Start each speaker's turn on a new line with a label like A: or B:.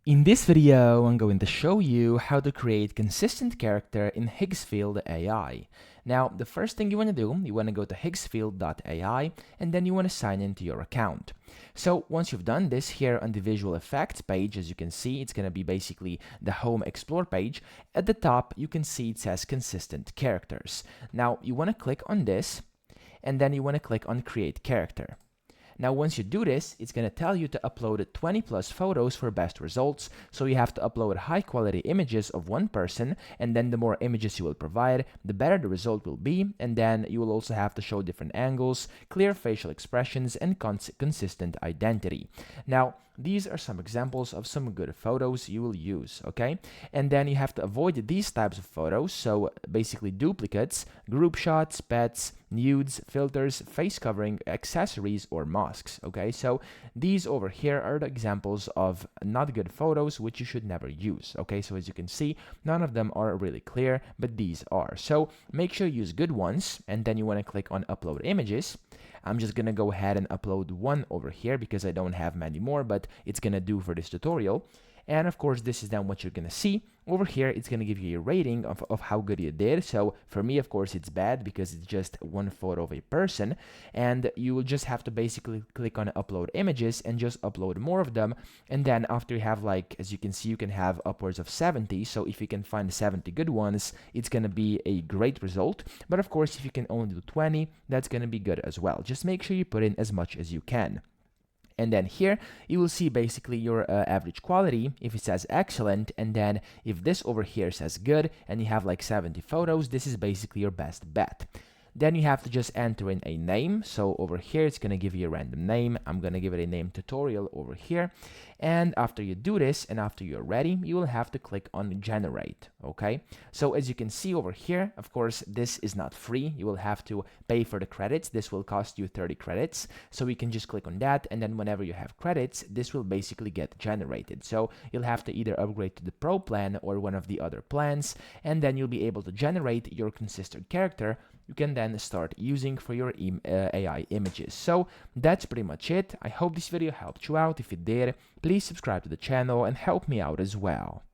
A: In this video, I'm going to show you how to create consistent character in Higgsfield AI. Now, the first thing you want to do, you want to go to higgsfield.ai and then you want to sign into your account. So once you've done this, here on the visual effects page, as you can see, it's going to be basically the home explore page. At the top, you can see it says consistent characters. Now, you want to click on this and then you want to click on create character. Now, once you do this, it's going to tell you to upload 20 plus photos for best results. So you have to upload high quality images of one person, and then the more images you will provide, the better the result will be. And then you will also have to show different angles, clear facial expressions, and consistent identity. Now, these are some examples of some good photos you will use, okay? And then you have to avoid these types of photos, so basically duplicates, group shots, pets, nudes, filters, face covering, accessories, or masks, okay? So these over here are the examples of not good photos which you should never use, okay? So as you can see, none of them are really clear, but these are. So make sure you use good ones, and then you want to click on upload images. I'm just gonna go ahead and upload one over here because I don't have many more, but it's gonna do for this tutorial. And of course, this is then what you're gonna see. Over here, it's gonna give you a rating of how good you did. So for me, of course, it's bad because it's just one photo of a person. And you will just have to basically click on upload images and just upload more of them. And then after you have, like, as you can see, you can have upwards of 70. So if you can find 70 good ones, it's gonna be a great result. But of course, if you can only do 20, that's gonna be good as well. Just make sure you put in as much as you can. And then here, you will see basically your average quality, if it says excellent, and then if this over here says good, and you have like 70 photos, this is basically your best bet. Then you have to just enter in a name. So over here, it's going to give you a random name. I'm going to give it a name tutorial over here. And after you do this, and after you're ready, you will have to click on generate, okay? So as you can see over here, of course, this is not free. You will have to pay for the credits. This will cost you 30 credits. So you can just click on that. And then whenever you have credits, this will basically get generated. So you'll have to either upgrade to the Pro plan or one of the other plans. And then you'll be able to generate your consistent character you can then start using for your AI images. So that's pretty much it. I hope this video helped you out. If it did, please subscribe to the channel and help me out as well.